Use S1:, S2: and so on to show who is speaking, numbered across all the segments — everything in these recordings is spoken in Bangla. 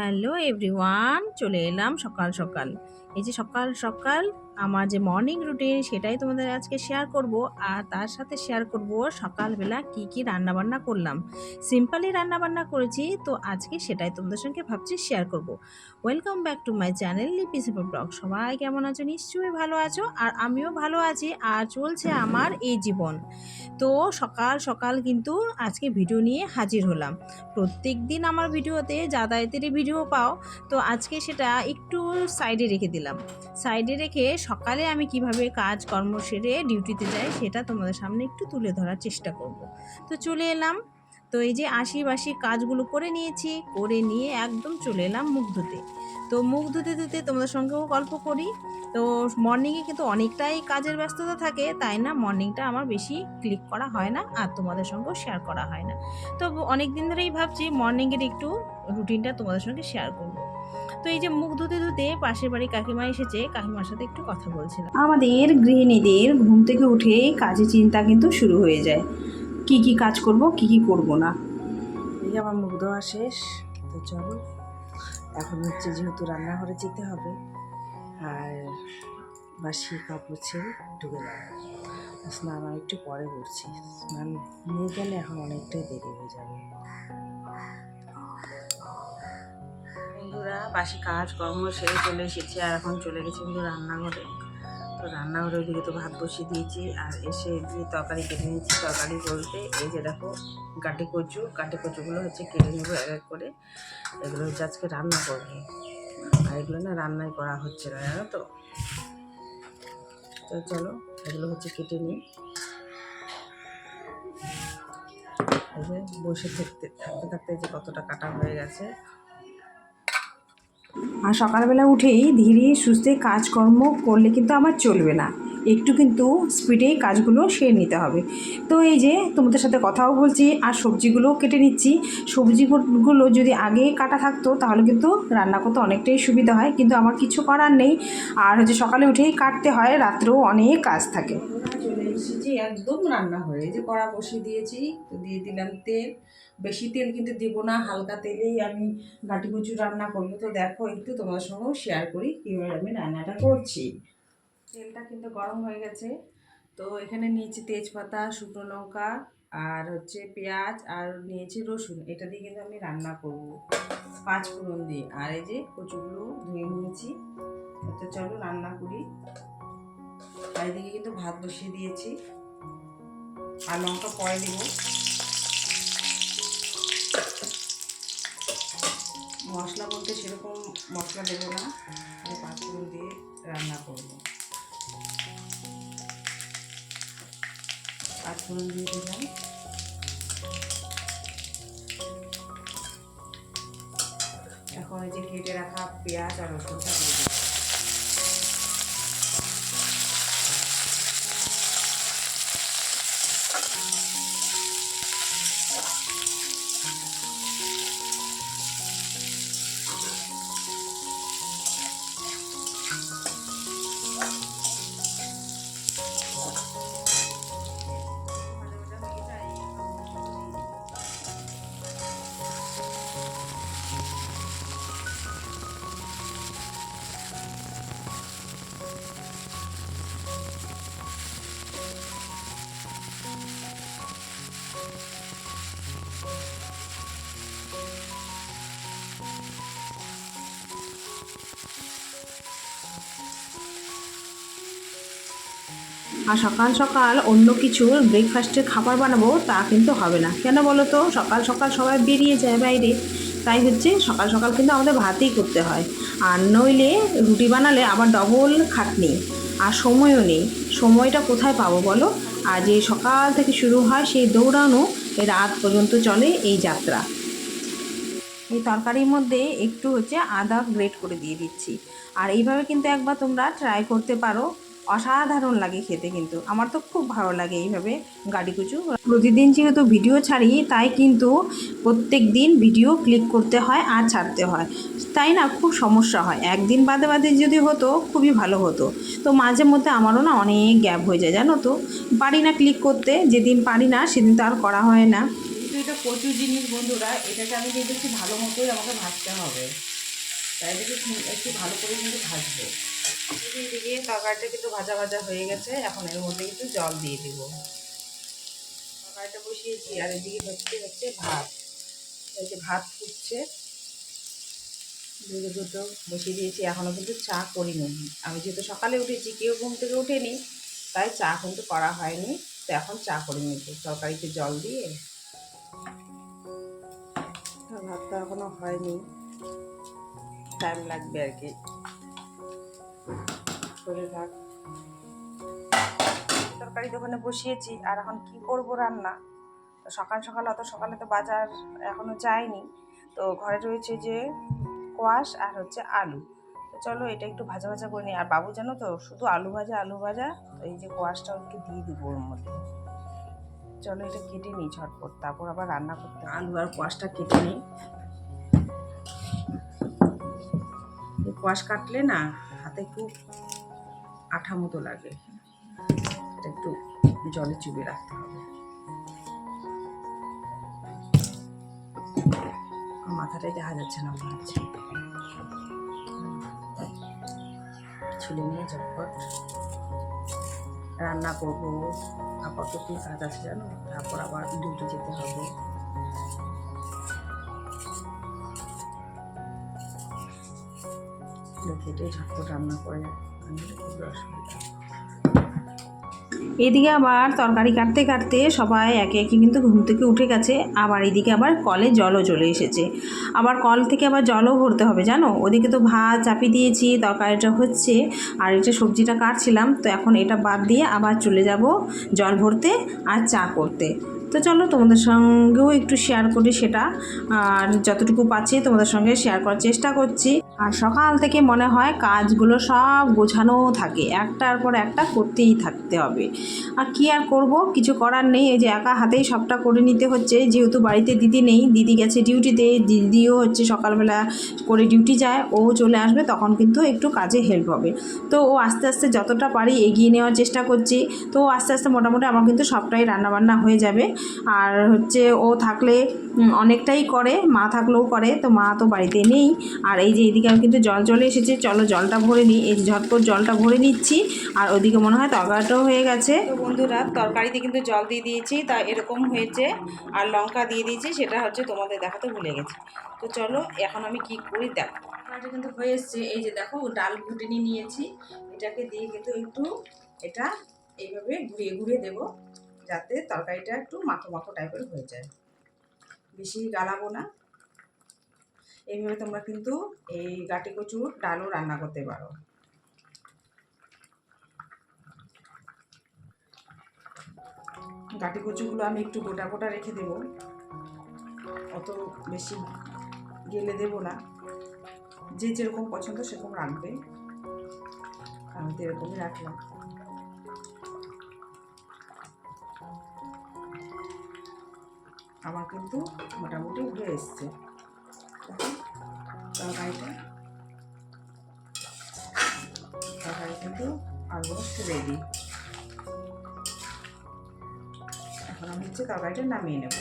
S1: হ্যালো এভরিওয়ান, চলে এলাম সকাল সকাল। এই যে সকাল সকাল আমার যে মর্নিং রুটিন সেটাই তোমাদের আজকে শেয়ার করব। আর তার সাথে শেয়ার করব সকালবেলা কি কি রান্না বান্না করলাম। সিম্পলি রান্না বান্না করেছি, তো আজকে সেটাই তোমাদের সঙ্গে ভাবছি শেয়ার করব। Welcome back to my channel লিপি সিম্পল ব্লগ। সবাই কেমন আছো? নিশ্চয়ই ভালো আছো, আর আমিও ভালো আছি। আর চলছে আমার এই জীবন। তো সকাল সকাল কিন্তু আজকে ভিডিও নিয়ে হাজির হলাম। প্রত্যেক দিন আমার ভিডিওতে যাতায়াতেরই ভিডিও পাও, তো আজকে সেটা একটু সাইডে রেখে দিলাম। সাইডে রেখে সকালে আমি কিভাবে কাজ কর্ম সেরে ডিউটিতে যাই সেটা তোমাদের সামনে একটু তুলে ধরার চেষ্টা করব। তো চলে এলাম। তো এই যে আশি কাজগুলো করে নিয়েছি, করে নিয়ে একদম চলে এলাম মুখ ধুতে। তো মুখ ধুতে ধুতে তোমাদের সঙ্গেও গল্প করি। তো মর্নিংয়ে কিন্তু অনেকটাই কাজের ব্যস্ততা থাকে, তাই না মর্নিংটা আমার বেশি ক্লিক করা হয় না, আর তোমাদের সঙ্গেও শেয়ার করা হয় না। তো অনেক দিন ধরেই ভাবছি মর্নিংয়ের একটু রুটিনটা তোমাদের সঙ্গে শেয়ার করব। তো এই যে মুখ ধুতে ধুতে পাশের বাড়ি কাকিমা এসেছে, কাকিমার সাথে একটু কথা বলছিলাম। আমাদের গৃহিণীদের ঘুম থেকে উঠে কাজের চিন্তা কিন্তু শুরু হয়ে যায়, কি কি কাজ করব কি কি করব না।
S2: এই যে আমার মুখ ধোয়া শেষ। তো চলো, এখন হচ্ছে যেহেতু রান্নাঘরে যেতে হবে, আর বাসি কাপড় ছেড়ে ঢুকে যাবে। স্নান আমি একটু পরে করছি, স্নান নিয়ে গেলে এখন অনেকটাই দেরি হয়ে যাবে। বন্ধুরা, বাসি কাজ কর্ম সেরে চলে এসেছি, আর এখন চলে গেছি কিন্তু রান্নাঘরে। তো রান্নাঘরের দিকে তো ভাত বসিয়ে দিয়েছি, আর এসে দিয়ে তরকারি কেটে নিয়েছি। তরকারি বলতে এই যে দেখো, কাটি কচুগুলো হচ্ছে কেটে নেবো এক এক করে। এগুলো হচ্ছে আজকে রান্না করবো, আর এগুলো না রান্নাই করা হচ্ছে না, জানো তো। তো চলো, এগুলো হচ্ছে কেটে নিই। এই যে বসে থাকতে থাকতে থাকতে যে কতটা কাটা হয়ে গেছে।
S1: আর সকালবেলা উঠেই ধীরে সুস্থে কাজকর্ম করলে কিন্তু আমার চলবে না, একটু কিন্তু স্পিডেই কাজগুলো সেরে নিতে হবে। তো এই যে তোমাদের সাথে কথাও বলছি, আর সবজিগুলোও কেটে নিচ্ছি। সবজিগুলো যদি আগে কাটা থাকতো তাহলে কিন্তু রান্না করতে অনেকটাই সুবিধা হয়, কিন্তু আমার কিছু করার নেই। আর হচ্ছে সকালে উঠেই কাটতে হয়, রাত্রেও অনেক কাজ থাকে।
S2: চলে এসেছি একদম রান্না হয়ে, এই যে কড়া বসিয়ে দিয়েছি, তো দিয়ে দিলাম তেল। বেশি তেল কিন্তু দিব না, হালকা তেলেই আমি গাটি কচু রান্না করবো। তো দেখো, একটু তোমার সঙ্গেও শেয়ার করি কীভাবে আমি রান্নাটা করছি। তেলটা কিন্তু গরম হয়ে গেছে। তো এখানে নিয়েছি তেজপাতা, শুকনো লঙ্কা, আর হচ্ছে পেঁয়াজ, আর নিয়েছি রসুন। এটা দিয়ে কিন্তু আমি রান্না করব, 5 ফোড়ন দিয়ে। আর এই যে কচুগুলো ধুয়ে নিয়েছি। তো চলো রান্না করি। আর এদিকে কিন্তু ভাত বসিয়ে দিয়েছি, আর লঙ্কা পরে দেবো। মশলা বলতে সেরকম মশলা দেবো না, 5 ফোড়ন দিয়ে রান্না করবো। 5 ফোড়ন দিয়ে দিলাম। এখন এই যে কেটে রাখা পেঁয়াজ আর রসুনটা দিয়ে দেবো।
S1: আর সকাল সকাল অন্য কিছু ব্রেকফাস্টের খাবার বানাবো তা কিন্তু হবে না। কেন বলো তো? সকাল সকাল সবাই বেরিয়ে যায় বাইরে, তাই হচ্ছে সকাল সকাল কিন্তু আমাদের ভাতই করতে হয়। আর নইলে রুটি বানালে আবার ডবল খাটনি, আর সময়ও নেই। সময়টা কোথায় পাবো বলো? আর যে সকাল থেকে শুরু হয় সেই দৌড়ানো, রাত পর্যন্ত চলে এই যাত্রা। এই তরকারির মধ্যে একটু হচ্ছে আদা গ্রেট করে দিয়ে দিচ্ছি। আর এইভাবে কিন্তু একবার তোমরা ট্রাই করতে পারো, অসাধারণ লাগে খেতে। কিন্তু আমার তো খুব ভালো লাগে এইভাবে গাটি কুচু। প্রতিদিন যেহেতু ভিডিও ছাড়ি, তাই কিন্তু প্রত্যেক দিন ভিডিও ক্লিক করতে হয় আর ছাড়তে হয়, তাই না খুব সমস্যা হয়। একদিন বাদে বাদে যদি হতো খুবই ভালো হতো। তো মাঝে মধ্যে আমারও না অনেক গ্যাপ হয়ে যায়, জানো তো, পারি না ক্লিক করতে। যেদিন পারি না সেদিন তো আর করা হয় না।
S2: এটা কচু জিনিস বন্ধুরা, এটাকে আমি কিন্তু একটু ভালো মতোই আমাকে ভাজতে হবে, তাই এটাকে একটু ভালো করে কিন্তু ভাজবো। এদিকে তরকারিটা কিন্তু ভাজা ভাজা হয়ে গেছে, এখন এর মধ্যে কিন্তু জল দিয়ে দিব। তরকারিটা বসিয়েছি আর এদিকে হচ্ছে ভাত। এই যে ভাত ফুটছে, দুটো বসিয়ে দিয়েছি। এখনও কিন্তু চা করিনি, আমি যেহেতু সকালে উঠেছি, কেউ ঘুম থেকে ওঠেনি, তাই চা কিন্তু করা হয়নি। তো এখন চা করে নিচ্ছি তরকারিতে জল দিয়ে। ভাতটা এখনো হয়নি, টাইম লাগবে আর কি। থাক, তরকারি দোকানে বসিয়েছি আর এখন কি করব রান্না। তো সকাল সকাল অত সকালে তো বাজার এখনো যায়নি, তো ঘরে রয়েছে যে কোয়াশ আর হচ্ছে আলু। তো চলো এটা একটু ভাজা ভাজা করে নিই। আর বাবু জানো তো শুধু আলু ভাজা, তো এই যে কোয়াশটাও একটু দিয়ে দিব ওর মধ্যে। চলো এটা কেটে নিই ঝটপট, তারপর আবার রান্না করতে। আলু আর কোয়াশটা কেটে নিই। কোয়াশ কাটলে না হাতে খুব আঠা মতো লাগে, এটা একটু জলে চুবিয়ে রাখতে হবে। মাথাটাই দেখা যাচ্ছে না মনে হচ্ছে। ছুলে নিয়ে ঝটপট রান্না করবো। আপাতত কি কাজ আছে জানো, তারপর আবার ডিউটি যেতে হবে। কেটে ঝটপট রান্না করে আনলে খুবই অসুবিধা।
S1: এদিকে আবার তরকারি কাটতে কাটতে সবাই একে একে কিন্তু ঘুম থেকে উঠে গেছে। আবার এদিকে আবার কলে জলও চলে এসেছে, আবার কল থেকে আবার জলও ভরতে হবে জানো। ওদিকে তো ভাত চাপিয়ে দিয়েছি, তরকারিটা হচ্ছে, আর এটা সবজিটা কাটছিলাম। তো এখন এটা বাদ দিয়ে আবার চলে যাব জল ভরতে আর চা করতে। তো চলো তোমাদের সঙ্গেও একটু শেয়ার করি সেটা, আর যতটুকু পাচ্ছি তোমাদের সঙ্গে শেয়ার করার চেষ্টা করছি। আর সকাল থেকে মনে হয় কাজগুলো সব গোছানো থাকে, একটার পর একটা করতেই থাকতে হবে। আর কি আর করব, কিছু করার নেই। এই যে একা হাতেই সবটা করে নিতে হচ্ছে, যেহেতু বাড়িতে দিদি নেই, দিদি গেছে ডিউটিতে। দিদিও হচ্ছে সকালবেলা করে ডিউটি যায়, ও চলে আসবে তখন কিন্তু একটু কাজে হেল্প হবে। তো ও আস্তে আস্তে যতটা পারি এগিয়ে নেওয়ার চেষ্টা করছি। তো আস্তে আস্তে মোটামুটি আমার কিন্তু সবটাই রান্নাবান্না হয়ে যাবে। আর হচ্ছে ও থাকলে অনেকটাই করে, মা থাকলেও করে, তো মা তো বাড়িতে নেই। আর এই যে এদিকে আমি কিন্তু জল চলে এসেছে, চলো জলটা ভরে নিই। এই ঝটপট জলটা ভরে নিচ্ছি, আর ওদিকে মনে হয় তরকারিটাও হয়ে গেছে। তো বন্ধুরা তরকারিতে কিন্তু জল দিয়ে দিয়েছি, তা এরকম হয়েছে। আর লঙ্কা দিয়ে দিয়েছি, সেটা হচ্ছে তোমাদের দেখাতে ভুলে গেছি। তো চলো এখন আমি কি করি দেখো। তরকারিটা কিন্তু হয়ে এসছে, এই যে দেখো ডাল ঘুটনি নিয়েছি, এটাকে দিয়ে কিন্তু একটু এটা এইভাবে ঘুরিয়ে ঘুরিয়ে দেবো, যাতে তরকারিটা একটু মাখো মাখো টাইপের হয়ে যায়, বেশি গালাবো না। এইভাবে তোমরা কিন্তু এই গাটি কচুর ডালও রান্না করতে পারো। গাটি কচুগুলো আমি একটু গোটা গোটা রেখে দেবো, অত বেশি গেলে দেবো না, যে যেরকম পছন্দ সেরকম রাখবে। আমি তো এরকমই রাখলাম। আমার কিন্তু মোটামুটি হয়ে এসছে তরকারিটা কিন্তু অলমোস্ট রেডি। এখন আমি হচ্ছে তরকারিটা নামিয়ে নেব।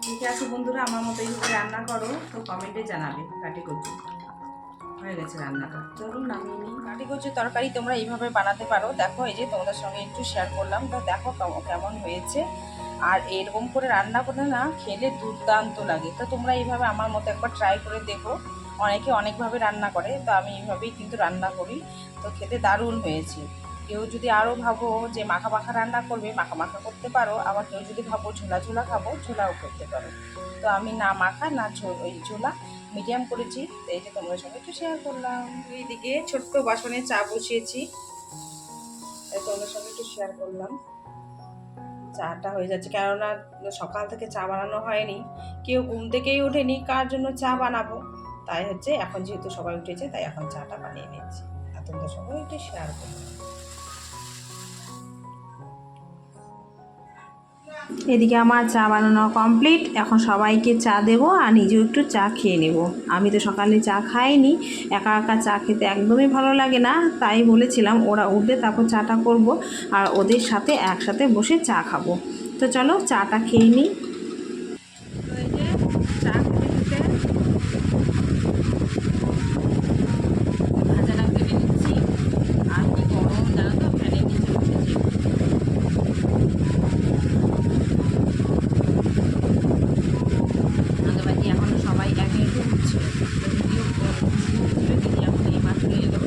S1: ঠিক আছে বন্ধুরা, আমার মতো এইভাবে রান্না করো, তো কমেন্টে জানাবে। কাটি কচু হয়ে গেছে রান্নাটা, চলুন নামিয়ে নিই। কাটি কচুর তরকারি তোমরা এইভাবে বানাতে পারো। দেখো এই যে তোমাদের সঙ্গে একটু শেয়ার করলাম, তো দেখো কেমন হয়েছে। আর এরকম করে রান্না করে না খেলে দুর্দান্ত লাগে। তো তোমরা এইভাবে আমার মতো একবার ট্রাই করে দেখো। অনেকে অনেকভাবে রান্না করে, তো আমি এইভাবেই কিন্তু রান্না করি, তো খেতে দারুণ হয়েছে। কেউ যদি আরও ভাবো যে মাখা মাখা রান্না করবে, মাখা মাখা করতে পারো। আবার কেউ যদি ভাবো ঝোলা ঝোলা খাবো, ঝোলাও করতে পারো। তো আমি না মাখা না ওই ঝোলা, মিডিয়াম করেছি। তো এই যে তোমাদের সঙ্গে একটু শেয়ার করলাম। এইদিকে ছোট্ট বাসনে চা বসিয়েছি, তোমাদের সঙ্গে একটু শেয়ার করলাম। চাটা হয়ে যাচ্ছে, কেননা সকাল থেকে চা বানানো হয়নি, কেউ ঘুম থেকেই ওঠেনি, কার জন্য চা বানাবো। তাই হচ্ছে এখন যেহেতু সবাই উঠেছে, তাই এখন চাটা বানিয়ে নিচ্ছি আর তোমাদের সঙ্গে একটু শেয়ার করলাম। এদিকে আমার চা বানানো কমপ্লিট। এখন সবাইকে চা দেবো আর নিজেও একটু চা খেয়ে নেব। আমি তো সকালে চা খাইনি, একা একা চা খেতে একদমই ভালো লাগে না, তাই বলেছিলাম ওরা উঠলে তারপর চাটা করব আর ওদের সাথে একসাথে বসে চা খাবো। তো চলো চাটা খেয়ে নিই। তো এই যে চা খেতে ভাজাটা কেটে নিচ্ছি। আর কি গরম জানো তো, ফ্যানের নিচে বসেছি। বাকি এখনো সবাই একে একে উঠছে, ভিডিও তুলে দিদি এখন এই মাত্র এলো।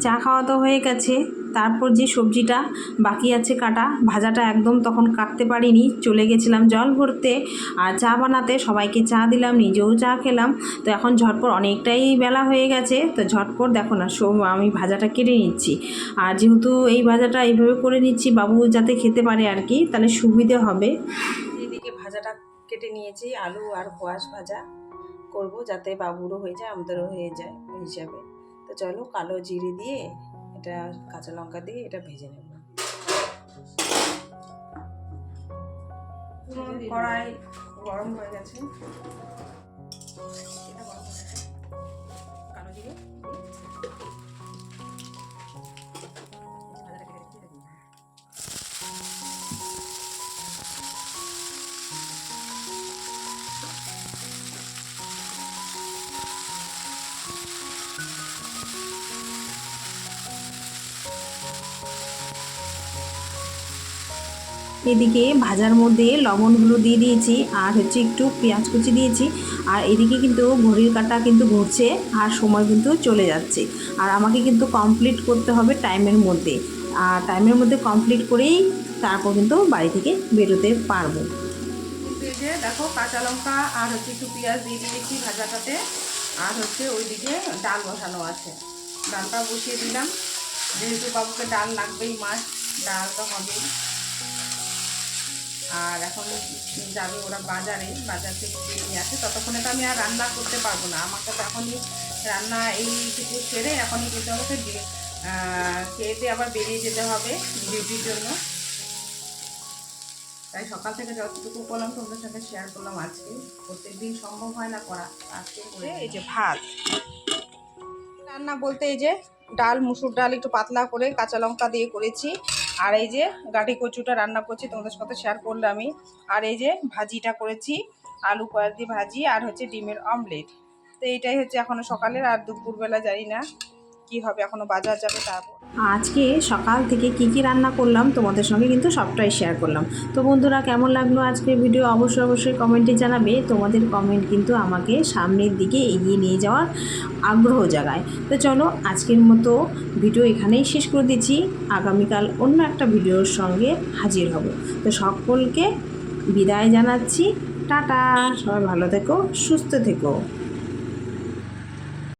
S1: চা খাওয়া তো হয়ে গেছে, তারপর যে সবজিটা বাকি আছে কাটা, ভাজাটা একদম তখন কাটতে পারিনি, চলে গেছিলাম জল ভরতে আর চা বানাতে। সবাইকে চা দিলাম, নিজেও চা খেলাম। তো এখন ঝটপট অনেকটাই বেলা হয়ে গেছে, তো ঝটপট দেখো না আমি ভাজাটা কেটে নিচ্ছি। আর যেহেতু এই ভাজাটা এইভাবে করে নিচ্ছি বাবু যাতে খেতে পারে আর কি, তাহলে সুবিধে হবে। এদিকে ভাজাটা কেটে নিয়েছি, আলু আর কোয়াশ ভাজা করব যাতে বাবুরও হয়ে যায় আমাদেরও হয়ে যায় ওই হিসাবে। তো চলো কালো জিরে দিয়ে এটা কাঁচা লঙ্কা দিয়ে এটা ভেজে নেব। কড়াই গরম হয়ে গেছে, কালো জিরে এদিকে ভাজার মধ্যে লবণগুলো দিয়ে দিয়েছি আর হচ্ছে একটু পেঁয়াজ কুচি দিয়েছি। আর এদিকে কিন্তু ঘড়ির কাঁটা কিন্তু ঘুরছে আর সময় কিন্তু চলে যাচ্ছে, আর আমাকে কিন্তু কমপ্লিট করতে হবে টাইমের মধ্যে। আর টাইমের মধ্যে কমপ্লিট করেই তারপর কিন্তু বাড়ি থেকে বেরোতে পারবো। এই যে দেখো কাঁচা লঙ্কা আর হচ্ছে একটু পেঁয়াজ দিয়ে দিয়েছি ভাজাটাতে। আর হচ্ছে ওইদিকে ডাল বসানো আছে, ডালটা বসিয়ে দিলাম। যেহেতু বাবুকে ডাল লাগবেই, মাছ ডাল তো হবেই। আর এখন যাবে ওরা বাজারে, বাজার থেকে নিয়ে আসে, ততক্ষণে তো আমি আর রান্না করতে পারবো না। আমাকে তো এখনই রান্না এইটুকু সেরে এখনই কিন্তু আমাকে খেয়ে দিয়ে আবার বেরিয়ে যেতে হবে ডিউটির জন্য। তাই সকাল থেকে যতটুকু করলাম তোমাদের সাথে শেয়ার করলাম। আজকে প্রত্যেক দিন সম্ভব হয় না করা, আজকে করে। এই যে ভাত রান্না বলতে এই যে ডাল, মুসুর ডাল একটু পাতলা করে কাঁচা লঙ্কা দিয়ে করেছি। আর এই যে গাঠি কচুটা রান্না করছি, তোমাদের সাথে শেয়ার করলাম আমি। আর এই যে ভাজিটা করেছি, আলু পেঁয়াজ দিয়ে ভাজি আর হচ্ছে ডিমের অমলেট। তো এইটাই হচ্ছে এখনো সকালের। আর দুপুরবেলা জানি না কি হবে, এখনো বাজার যাবে তারপর। আজকে সকাল থেকে কি কি রান্না করলাম তোমাদের সঙ্গে কিন্তু সবটাই শেয়ার করলাম। তো বন্ধুরা কেমন লাগলো আজকের ভিডিও অবশ্যই কমেন্টে জানাবে। তোমাদের কমেন্ট কিন্তু আমাকে সামনের দিকে এগিয়ে নিয়ে যাওয়ার আগ্রহ জাগায়। তো চলো আজকের মতো ভিডিও এখানেই শেষ করে দিচ্ছি। আগামীকাল অন্য একটা ভিডিওর সঙ্গে হাজির হব। তো সকলকে বিদায় জানাচ্ছি, টাটা। সবাই ভালো থেকো, সুস্থ থেকো।